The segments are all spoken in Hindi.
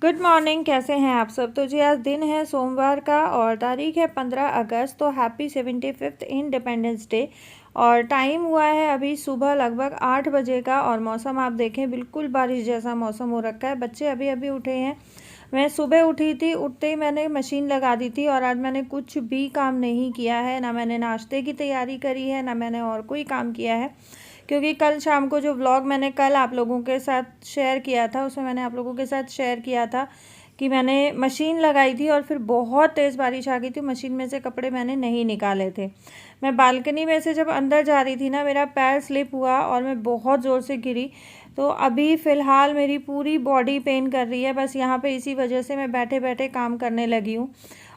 गुड मॉर्निंग, कैसे हैं आप सब। तो जी आज दिन है सोमवार का और तारीख है 15 अगस्त। तो हैप्पी 75th इंडिपेंडेंस डे। और टाइम हुआ है अभी सुबह लगभग 8 बजे का और मौसम आप देखें बिल्कुल बारिश जैसा मौसम हो रखा है। बच्चे अभी अभी उठे हैं। मैं सुबह उठी थी, उठते ही मैंने मशीन लगा दी थी और आज मैंने कुछ भी काम नहीं किया है। ना मैंने नाश्ते की तैयारी करी है, ना मैंने और कोई काम किया है, क्योंकि कल शाम को जो व्लॉग मैंने कल आप लोगों के साथ शेयर किया था उसमें मैंने आप लोगों के साथ शेयर किया था कि मैंने मशीन लगाई थी और फिर बहुत तेज़ बारिश आ गई थी। मशीन में से कपड़े मैंने नहीं निकाले थे। मैं बालकनी में से जब अंदर जा रही थी ना, मेरा पैर स्लिप हुआ और मैं बहुत ज़ोर से गिरी। तो अभी फ़िलहाल मेरी पूरी बॉडी पेन कर रही है। बस यहाँ पे इसी वजह से मैं बैठे बैठे काम करने लगी हूँ।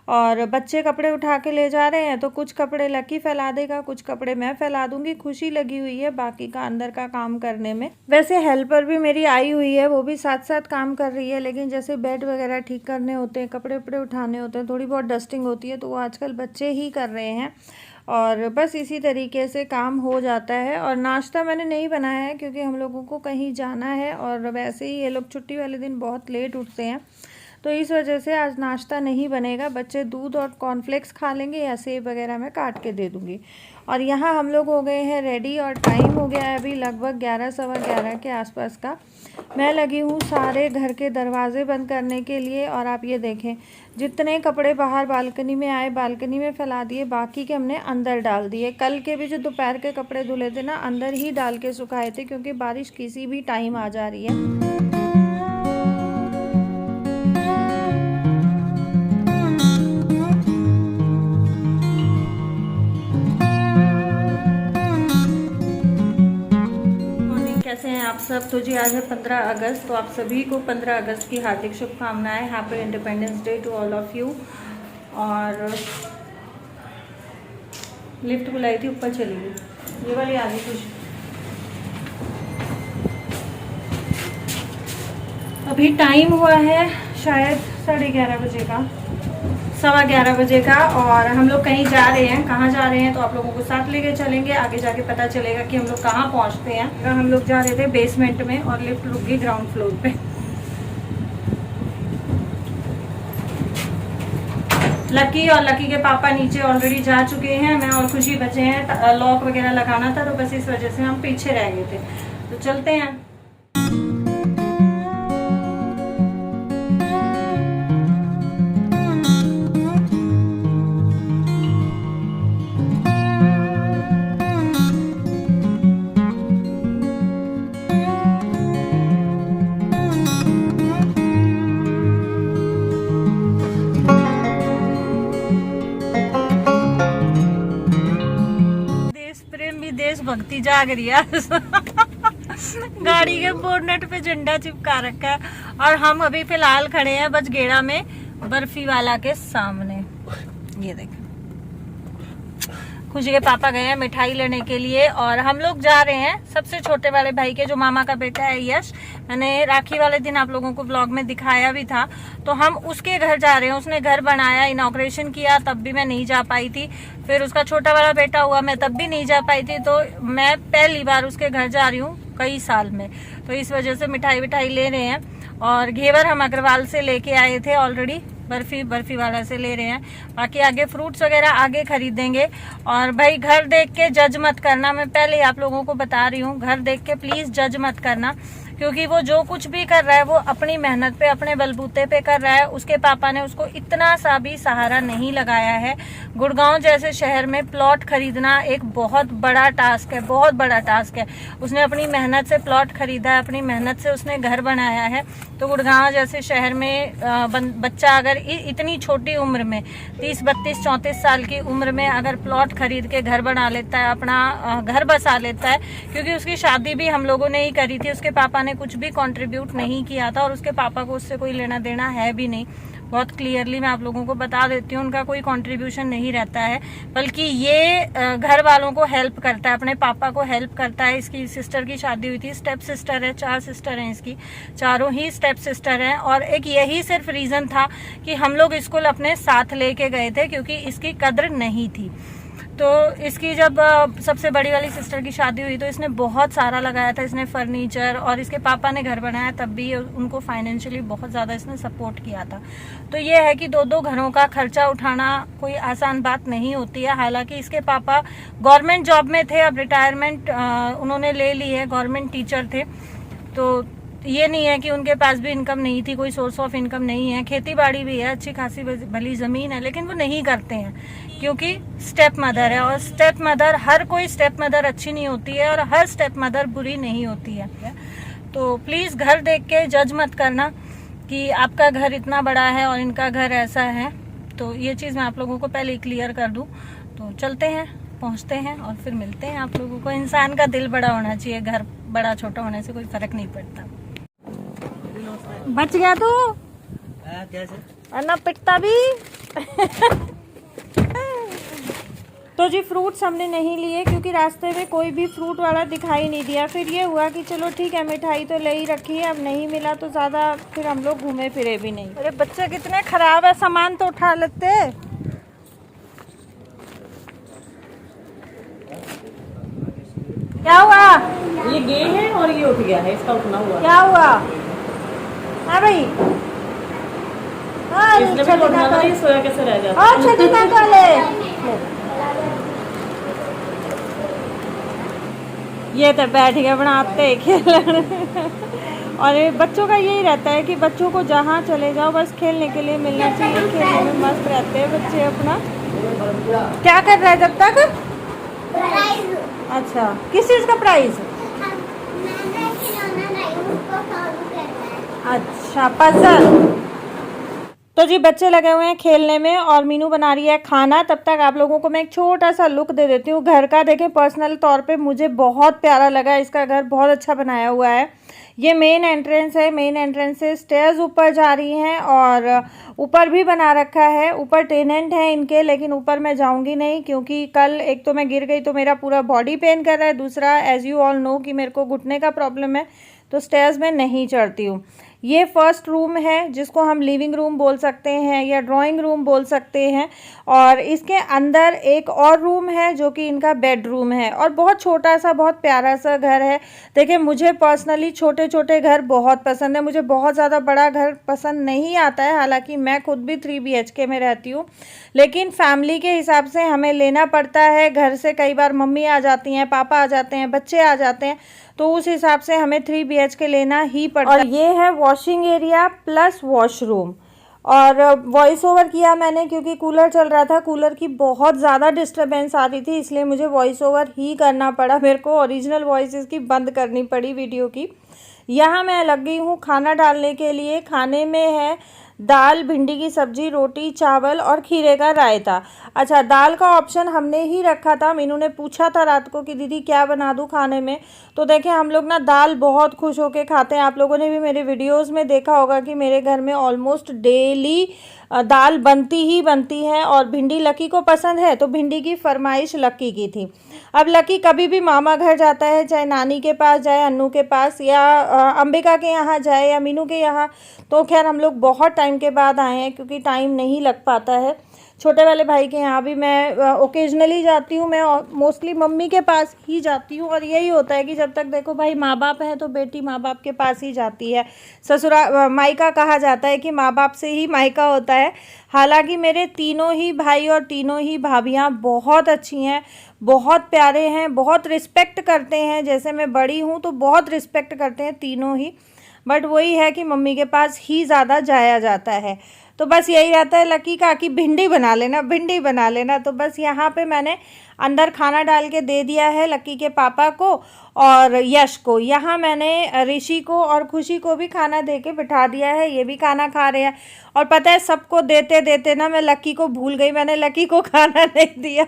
और बच्चे कपड़े उठा के ले जा रहे हैं, तो कुछ कपड़े लकी फैला देगा, कुछ कपड़े मैं फैला दूंगी। खुशी लगी हुई है बाकी का अंदर का काम करने में। वैसे हेल्पर भी मेरी आई हुई है, वो भी साथ साथ काम कर रही है, लेकिन जैसे बेड वगैरह ठीक करने होते हैं, कपड़े वपड़े उठाने होते हैं, थोड़ी बहुत डस्टिंग होती है, तो वो आजकल बच्चे ही कर रहे हैं। और बस इसी तरीके से काम हो जाता है। और नाश्ता मैंने नहीं बनाया है क्योंकि हम लोगों को कहीं जाना है और वैसे ही ये लोग छुट्टी वाले दिन बहुत लेट उठते हैं, तो इस वजह से आज नाश्ता नहीं बनेगा। बच्चे दूध और कॉर्नफ्लेक्स खा लेंगे या सेब वगैरह मैं काट के दे दूँगी। और यहाँ हम लोग हो गए हैं रेडी और टाइम हो गया है अभी लगभग 11 सवा 11 के आसपास का। मैं लगी हूँ सारे घर के दरवाजे बंद करने के लिए। और आप ये देखें, जितने कपड़े बाहर बालकनी में आए बालकनी में फैला दिए, बाकी के हमने अंदर डाल दिए। कल के भी जो दोपहर के कपड़े धुले थे ना, अंदर ही डाल के सुखाए थे, क्योंकि बारिश किसी भी टाइम आ जा रही है। कैसे हैं आप सब। तो जी आज है 15 अगस्त। तो आप सभी को 15 अगस्त की हार्दिक शुभकामनाएं। Happy independence day to all of you. और लिफ्ट बुलाई थी, ऊपर चली गई, ये वाली आ गई खुश। अभी टाइम हुआ है शायद 11:30 बजे का, सवा 11 बजे का। और हम लोग कहीं जा रहे हैं। कहाँ जा रहे हैं तो आप लोगों को साथ लेके चलेंगे। आगे जाके पता चलेगा कि हम लोग कहाँ पहुँचते हैं। हम लोग जा रहे थे बेसमेंट में और लिफ्ट रुक गई ग्राउंड फ्लोर पे। लकी और लकी के पापा नीचे ऑलरेडी जा चुके हैं। मैं और खुशी बचे हैं। लॉक वगैरह लगाना था, तो बस इस वजह से हम पीछे रह गए थे। तो चलते हैं। देशभक्ति जाग रही है। गाड़ी के बोनट पे झंडा चिपका रखा है और हम अभी फिलहाल खड़े हैं बजगेड़ा में बर्फी वाला के सामने। ये देखें, खुशी के पापा गए हैं मिठाई लेने के लिए और हम लोग जा रहे हैं सबसे छोटे वाले भाई के, जो मामा का बेटा है यश। मैंने राखी वाले दिन आप लोगों को ब्लॉग में दिखाया भी था। तो हम उसके घर जा रहे हैं। उसने घर बनाया, इनॉग्रेशन किया, तब भी मैं नहीं जा पाई थी। फिर उसका छोटा वाला बेटा हुआ, मैं तब भी नहीं जा पाई थी। तो मैं पहली बार उसके घर जा रही हूँ कई साल में, तो इस वजह से मिठाई विठाई ले रहे हैं। और घेवर हम अग्रवाल से लेके आए थे ऑलरेडी, बर्फी वाला से ले रहे हैं। बाकी आगे फ्रूट्स वगैरह आगे खरीदेंगे। और भाई घर देख के जज मत करना, मैं पहले आप लोगों को बता रही हूँ, घर देख के प्लीज जज मत करना, क्योंकि वो जो कुछ भी कर रहा है वो अपनी मेहनत पे, अपने बलबूते पे कर रहा है। उसके पापा ने उसको इतना सा भी सहारा नहीं लगाया है। गुड़गांव जैसे शहर में प्लॉट खरीदना एक बहुत बड़ा टास्क है, बहुत बड़ा टास्क है। उसने अपनी मेहनत से प्लॉट खरीदा है, अपनी मेहनत से उसने घर बनाया है। तो गुड़गांव जैसे शहर में बच्चा अगर इतनी छोटी उम्र में 30, 32, 34 साल की उम्र में अगर प्लॉट खरीद के घर बना लेता है, अपना घर बसा लेता है, क्योंकि उसकी शादी भी हम लोगों ने ही करी थी, उसके पापा ने कुछ भी कंट्रीब्यूट नहीं किया था और उसके पापा को उससे कोई लेना देना है भी नहीं। बहुत क्लियरली मैं आप लोगों को बता देती हूँ, उनका कोई कंट्रीब्यूशन नहीं रहता है, बल्कि ये घर वालों को हेल्प करता है, अपने पापा को हेल्प करता है। इसकी सिस्टर की शादी हुई थी, स्टेप सिस्टर है, 4 सिस्टर हैं इसकी, चारों ही स्टेप सिस्टर हैं। और एक यही सिर्फ रीज़न था कि हम लोग इसको अपने साथ लेके गए थे, क्योंकि इसकी कद्र नहीं थी। तो इसकी जब सबसे बड़ी वाली सिस्टर की शादी हुई तो इसने बहुत सारा लगाया था, इसने फर्नीचर, और इसके पापा ने घर बनाया तब भी उनको फाइनेंशियली बहुत ज़्यादा इसने सपोर्ट किया था। तो ये है कि 2-2 घरों का खर्चा उठाना कोई आसान बात नहीं होती है। हालांकि इसके पापा गवर्नमेंट जॉब में थे, अब रिटायरमेंट उन्होंने ले ली है, गवर्नमेंट टीचर थे। तो ये नहीं है कि उनके पास भी इनकम नहीं थी, कोई सोर्स ऑफ इनकम नहीं है। खेती बाड़ी भी है, अच्छी खासी भली ज़मीन है, लेकिन वो नहीं करते हैं क्योंकि स्टेप मदर है। और स्टेप मदर, हर कोई स्टेप मदर अच्छी नहीं होती है और हर स्टेप मदर बुरी नहीं होती है। तो प्लीज़ घर देख के जज मत करना कि आपका घर इतना बड़ा है और इनका घर ऐसा है। तो ये चीज़ मैं आप लोगों को पहले क्लियर कर दूँ। तो चलते हैं, पहुँचते हैं और फिर मिलते हैं आप लोगों को। इंसान का दिल बड़ा होना चाहिए, घर बड़ा छोटा होने से कोई फ़र्क नहीं पड़ता। बच गया तू वरना पिटता भी। तो जी फ्रूट्स हमने नहीं लिए क्योंकि रास्ते में कोई भी फ्रूट वाला दिखाई नहीं दिया। फिर ये हुआ कि चलो ठीक है, मिठाई तो ले ही रखी है, अब नहीं मिला तो ज़्यादा फिर हम लोग घूमे फिरे भी नहीं। अरे बच्चे कितने खराब है, सामान तो उठा लेते। क्या हुआ? ये गे है और ये उठ गया है, इसका उठना हुआ। क्या हुआ? हाँ भाई, हाँ इसने भी उठना था, ये सोया कैसे रह जाता? अच्छा दिखा कर ले। ये तो बैठ गया बनाते खेल। और ये बच्चों का यही रहता है कि बच्चों को जहाँ चले जाओ बस खेलने के लिए मिलना चाहिए। खेलने में मस्त रहते हैं बच्चे अपना। क्या कर रहा है जब तक? अच्छा, किस चीज़ का प्राइस? अच्छा, पजल। तो जी बच्चे लगे हुए हैं खेलने में और मीनू बना रही है खाना। तब तक आप लोगों को मैं एक छोटा सा लुक दे देती हूँ घर का। देखें, पर्सनल तौर पे मुझे बहुत प्यारा लगा, इसका घर बहुत अच्छा बनाया हुआ है। ये मेन एंट्रेंस है, मेन एंट्रेंस से स्टेयर्स ऊपर जा रही हैं और ऊपर भी बना रखा है। ऊपर टेनेंट है इनके, लेकिन ऊपर मैं जाऊंगी नहीं क्योंकि कल एक तो मैं गिर गई तो मेरा पूरा बॉडी पेन कर रहा है, दूसरा एज़ यू ऑल नो कि मेरे को घुटने का प्रॉब्लम है, तो स्टेयर्स में नहीं चढ़ती हूँ। ये फर्स्ट रूम है जिसको हम लिविंग रूम बोल सकते हैं या ड्राइंग रूम बोल सकते हैं। और इसके अंदर एक और रूम है जो कि इनका बेडरूम है और बहुत छोटा सा, बहुत प्यारा सा घर है। देखिए, मुझे पर्सनली छोटे छोटे घर बहुत पसंद है, मुझे बहुत ज़्यादा बड़ा घर पसंद नहीं आता है। हालांकि मैं खुद भी 3 BHK में रहती हूँ, लेकिन फैमिली के हिसाब से हमें लेना पड़ता है। घर से कई बार मम्मी आ जाती हैं, पापा आ जाते हैं, बच्चे आ जाते हैं, तो उस हिसाब से हमें 3 BHK लेना ही पड़ता है। और ये है वॉशिंग एरिया प्लस वॉशरूम। और वॉइस ओवर किया मैंने क्योंकि कूलर चल रहा था, कूलर की बहुत ज़्यादा डिस्टर्बेंस आ रही थी, इसलिए मुझे वॉइस ओवर ही करना पड़ा। मेरे को ओरिजिनल वॉइस इसकी बंद करनी पड़ी वीडियो की। यहाँ मैं लग गई हूँ खाना डालने के लिए। खाने में है दाल, भिंडी की सब्जी, रोटी, चावल और खीरे का रायता। अच्छा, दाल का ऑप्शन हमने ही रखा था। मीनू ने पूछा था रात को कि दीदी क्या बना दूँ खाने में, तो देखें हम लोग ना दाल बहुत खुश होके खाते हैं। आप लोगों ने भी मेरे वीडियोस में देखा होगा कि मेरे घर में ऑलमोस्ट डेली दाल बनती ही बनती है। और भिंडी लकी को पसंद है तो भिंडी की फरमाइश लकी की थी। अब लकी कभी भी मामा घर जाता है, चाहे नानी के पास जाए, अन्नू के पास, या अंबिका के यहाँ जाए या मीनू के यहाँ, तो खैर हम लोग बहुत टाइम के बाद आए हैं क्योंकि टाइम नहीं लग पाता है। छोटे वाले भाई के यहाँ भी मैं ओकेजनली जाती हूँ, मैं मोस्टली मम्मी के पास ही जाती हूँ। और यही होता है कि जब तक देखो भाई माँ बाप है तो बेटी माँ बाप के पास ही जाती है। ससुरा मायका कहा जाता है कि माँ बाप से ही मायका होता है। हालांकि मेरे तीनों ही भाई और तीनों ही भाभियाँ बहुत अच्छी हैं, बहुत प्यारे हैं, बहुत रिस्पेक्ट करते हैं। जैसे मैं बड़ी हूँ तो बहुत रिस्पेक्ट करते हैं तीनों ही, बट वही है कि मम्मी के पास ही ज़्यादा जाया जाता है। तो बस यही रहता है लकी का कि भिंडी बना लेना, भिंडी बना लेना। तो बस यहाँ पे मैंने अंदर खाना डाल के दे दिया है लकी के पापा को और यश को। यहाँ मैंने ऋषि को और खुशी को भी खाना दे के बिठा दिया है, ये भी खाना खा रहे हैं। और पता है सबको देते देते ना मैं लकी को भूल गई, मैंने लकी को खाना नहीं दिया।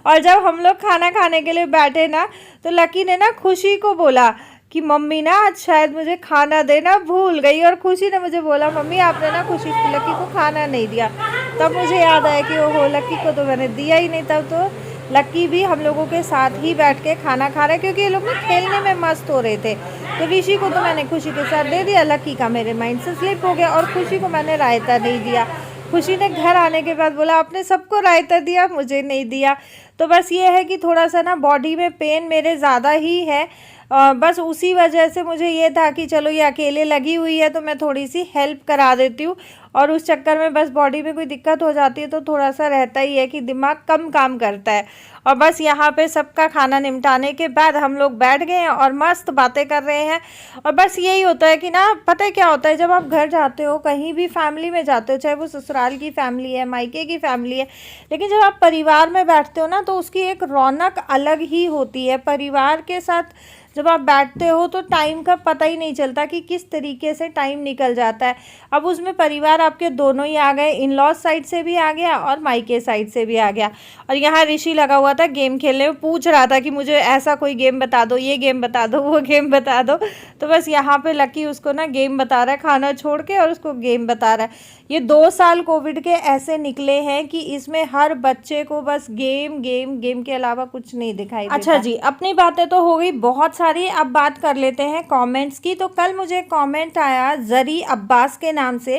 और जब हम लोग खाना खाने के लिए बैठे ना तो लकी ने ना खुशी को बोला कि मम्मी ना आज शायद मुझे खाना देना भूल गई। और खुशी ने मुझे बोला मम्मी आपने ना लकी को खाना नहीं दिया। तब मुझे याद आया कि ओहो लकी को तो मैंने दिया ही नहीं। तब तो लकी भी हम लोगों के साथ ही बैठ के खाना खा रहे क्योंकि ये लोग ना खेलने में मस्त हो रहे थे। तो ऋषि को तो मैंने खुशी के साथ दे दिया, लकी का मेरे माइंड से स्लिप हो गया। और खुशी को मैंने रायता नहीं दिया। खुशी ने घर आने के बाद बोला आपने सबको रायता दिया, मुझे नहीं दिया। तो बस ये है कि थोड़ा सा ना बॉडी में पेन मेरे ज़्यादा ही है, बस उसी वजह से मुझे ये था कि चलो ये अकेले लगी हुई है तो मैं थोड़ी सी हेल्प करा देती हूँ, और उस चक्कर में बस बॉडी में कोई दिक्कत हो जाती है तो थोड़ा सा रहता ही है कि दिमाग कम काम करता है। और बस यहाँ पे सबका खाना निपटाने के बाद हम लोग बैठ गए हैं और मस्त बातें कर रहे हैं। और बस यही होता है कि ना, पता है क्या होता है, जब आप घर जाते हो, कहीं भी फैमिली में जाते हो, चाहे वो ससुराल की फैमिली है, मायके की फैमिली है, लेकिन जब आप परिवार में बैठते हो ना तो उसकी एक रौनक अलग ही होती है। परिवार के साथ जब आप बैठते हो तो टाइम का पता ही नहीं चलता कि किस तरीके से टाइम निकल जाता है। अब उसमें परिवार आपके दोनों ही आ गए, इन लॉज साइड से भी आ गया और मायके साइड से भी आ गया। और यहाँ ऋषि लगा हुआ था गेम खेलने में, पूछ रहा था कि मुझे ऐसा कोई गेम बता दो, ये गेम बता दो, वो गेम बता दो। तो बस यहाँ पे लकी उसको ना गेम बता रहा है, खाना छोड़ के, और उसको गेम बता रहा है। ये 2 साल कोविड के ऐसे निकले हैं कि इसमें हर बच्चे को बस गेम गेम गेम के अलावा कुछ नहीं दिखाई देता। अच्छा जी, अपनी बातें तो हो गई बहुत सारी, अब बात कर लेते हैं कमेंट्स की। तो कल मुझे कमेंट आया जरी अब्बास के नाम से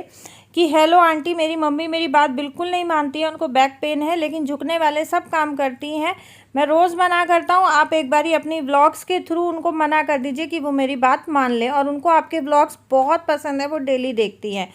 कि हेलो आंटी, मेरी मम्मी मेरी बात बिल्कुल नहीं मानती है, उनको बैक पेन है लेकिन झुकने वाले सब काम करती हैं, मैं रोज़ मना करता हूँ, आप एक बारी अपनी व्लॉग्स के थ्रू उनको मना कर दीजिए कि वो मेरी बात मान लें, और उनको आपके व्लॉग्स बहुत पसंद है, वो डेली देखती हैं।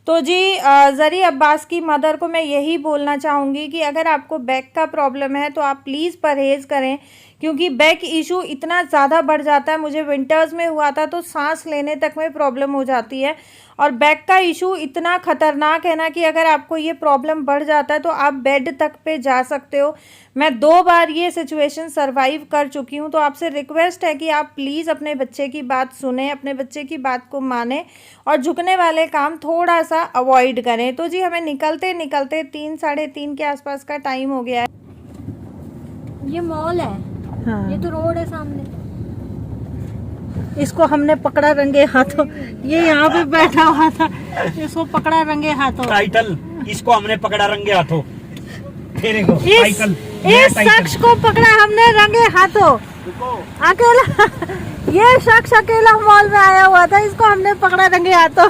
तो जी ज़री अब्बास की मदर को मैं यही बोलना चाहूँगी कि अगर आपको बैक का प्रॉब्लम है तो आप प्लीज़ परहेज़ करें, क्योंकि बैक इशू इतना ज़्यादा बढ़ जाता है। मुझे विंटर्स में हुआ था तो सांस लेने तक में प्रॉब्लम हो जाती है, और बैक का इशू इतना ख़तरनाक है ना कि अगर आपको ये प्रॉब्लम बढ़ जाता है तो आप बेड तक पे जा सकते हो। मैं 2 बार ये सिचुएशन सर्वाइव कर चुकी हूँ। तो आपसे रिक्वेस्ट है कि आप प्लीज़ अपने बच्चे की बात सुने, अपने बच्चे की बात को माने, और झुकने वाले काम थोड़ा सा अवॉइड करें। तो जी हमें निकलते निकलते 3 साढ़े 3 के आसपास का टाइम हो गया है। ये मॉल है। हाँ। ये तो रोड है सामने। इसको हमने पकड़ा रंगे हाथों, ये यहाँ पे बैठा हुआ था, इसको पकड़ा रंगे हाथों। टाइटल, इसको हमने पकड़ा रंगे हाथों। इस शख्स को पकड़ा हमने रंगे हाथों, अकेला ये शख्स अकेला मॉल में आया हुआ था, इसको हमने पकड़ा रंगे हाथों।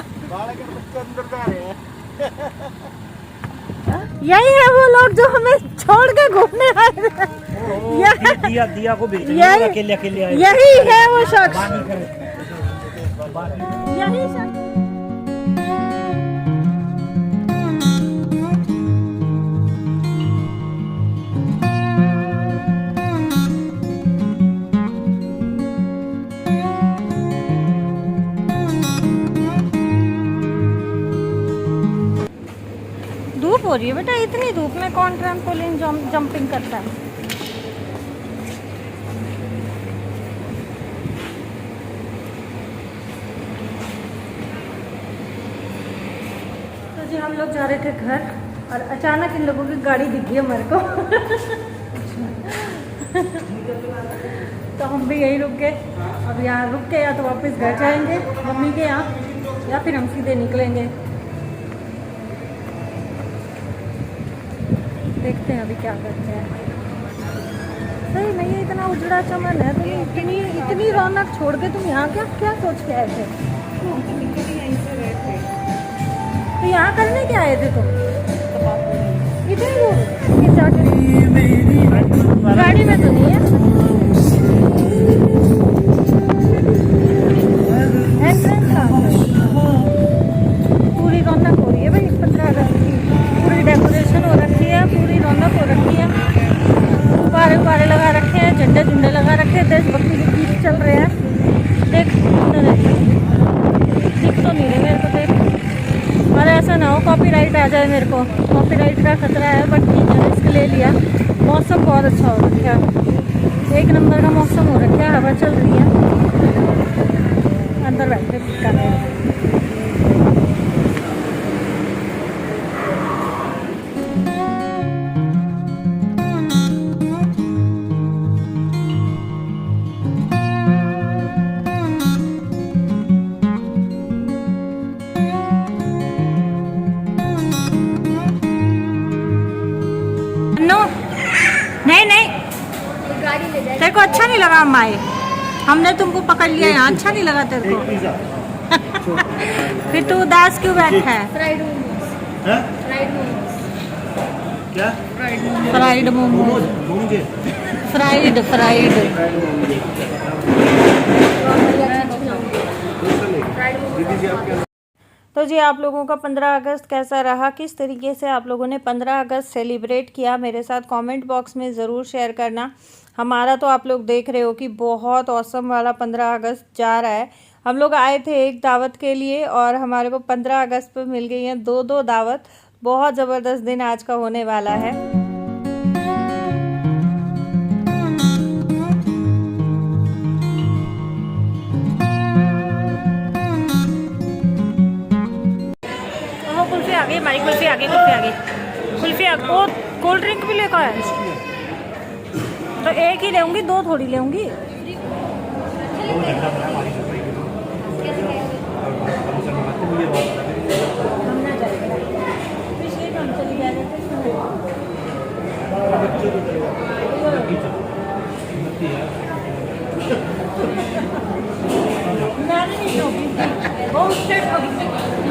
यही है वो लोग जो हमें छोड़ के घूमने आए थे। दिया को अकेले अकेले आए। यही है वो शख्स, यही शख्स। धूप हो रही है बेटा, इतनी धूप में कौन ट्रैम्पोलिन जंपिंग करता है। तो जी हम लोग जा रहे थे घर, और अचानक इन लोगों की गाड़ी दिख गई हमारे को। तो हम भी यहीं रुक गए। अब यहाँ रुक के या तो वापस घर जाएंगे मम्मी के यहाँ, या फिर हम सीधे निकलेंगे। देखते हैं अभी क्या करते हैं। सही में ये इतना उजड़ा चमन है, तुम इतनी रौनक छोड़ के तुम यहाँ क्या क्या सोच के आए थे? तो यहाँ करने क्या आए थे तुम? इतनी दूर गाड़ी में तो नहीं है। पूरी रौनक हो रही है भाई 15 अगस्त की, पूरी डेकोरेशन हो रखी है, पूरी रौनक हो रखी है, गुब्बारे गुब्बारे लगा रखे हैं, झंडे झुंडे लगा रखे हैं, देशभक्ति के गीत चल रहे हैं। देख दिख तो नहीं रहे मेरे को, देख। और ऐसा ना हो कॉपीराइट आ जाए मेरे को, कॉपीराइट का खतरा है, बट ठीक है रिस्क ले लिया। मौसम बहुत अच्छा हो रखा है, 1 नंबर का मौसम हो रखा है, हवा चल रही है, अंदर बैठ के कर रहे हैं। नहीं नहीं, तेरे को अच्छा नहीं लगा माए, हमने तुमको पकड़ लिया यहाँ, अच्छा नहीं लगा तेरे को। फिर तू उदास क्यों बैठा है? हैं? फ्राइड मोमोज। क्या? फ्राइड मोमोज। मोमोज है? फ्राइड फ्राइड तो जी आप लोगों का 15 अगस्त कैसा रहा, किस तरीके से आप लोगों ने 15 अगस्त सेलिब्रेट किया, मेरे साथ कमेंट बॉक्स में ज़रूर शेयर करना। हमारा तो आप लोग देख रहे हो कि बहुत औसम वाला 15 अगस्त जा रहा है। हम लोग आए थे एक दावत के लिए और हमारे को 15 अगस्त पर मिल गई हैं दो दावत। बहुत ज़बरदस्त दिन आज का होने वाला है। कुल्फी आ गई हमारी, कुल्फी आ गई, कुल्फी आ गई, कुल्फी आ गई। वो कोल्ड ड्रिंक भी लेकर आए, तो एक ही लेऊंगी, दो थोड़ी लेऊंगी।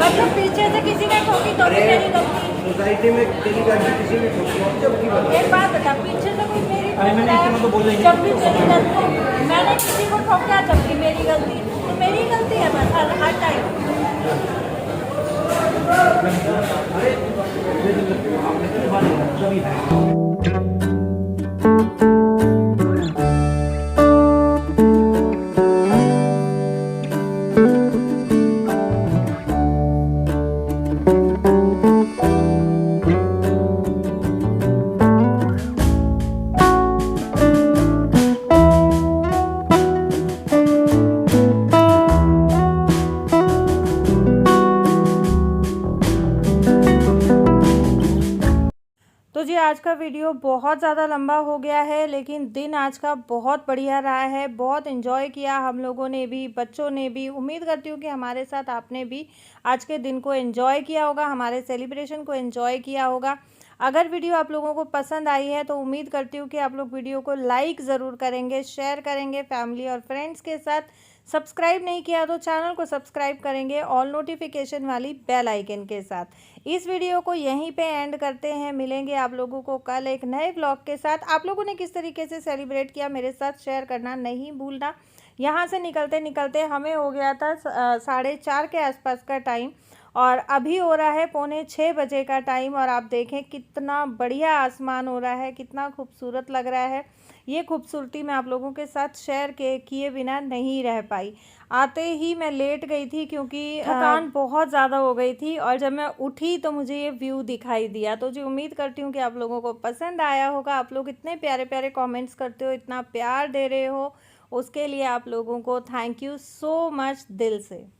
मतलब पीछे से किसी ने ठोकी तो भी मेरी गलती। सोसाइटी में तेरी गाड़ी किसी ने ठोकी जब की बात। एक बात बता, पीछे से कोई मेरी अरे मैंने इतना तो बोला ही नहीं। जब भी मेरी गलती, मैंने किसी को ठोका जब भी मेरी गलती, तो मेरी गलती है बस हर टाइम। तो जी आज का वीडियो बहुत ज़्यादा लंबा हो गया है, लेकिन दिन आज का बहुत बढ़िया रहा है। बहुत एंजॉय किया हम लोगों ने भी, बच्चों ने भी। उम्मीद करती हूँ कि हमारे साथ आपने भी आज के दिन को एंजॉय किया होगा, हमारे सेलिब्रेशन को एंजॉय किया होगा। अगर वीडियो आप लोगों को पसंद आई है तो उम्मीद करती हूँ कि आप लोग वीडियो को लाइक ज़रूर करेंगे, शेयर करेंगे फैमिली और फ्रेंड्स के साथ। सब्सक्राइब नहीं किया तो चैनल को सब्सक्राइब करेंगे ऑल नोटिफिकेशन वाली बेल आइकन के साथ। इस वीडियो को यहीं पे एंड करते हैं, मिलेंगे आप लोगों को कल एक नए व्लॉग के साथ। आप लोगों ने किस तरीके से सेलिब्रेट किया मेरे साथ शेयर करना नहीं भूलना। यहाँ से निकलते निकलते हमें हो गया था 4:30 के आसपास का टाइम और अभी हो रहा है 5:45 बजे का टाइम। और आप देखें कितना बढ़िया आसमान हो रहा है, कितना खूबसूरत लग रहा है। ये खूबसूरती मैं आप लोगों के साथ शेयर किए बिना नहीं रह पाई। आते ही मैं लेट गई थी क्योंकि थकान बहुत ज़्यादा हो गई थी और जब मैं उठी तो मुझे ये व्यू दिखाई दिया। तो जी उम्मीद करती हूँ कि आप लोगों को पसंद आया होगा। आप लोग इतने प्यारे प्यारे कमेंट्स करते हो, इतना प्यार दे रहे हो, उसके लिए आप लोगों को थैंक यू सो मच दिल से।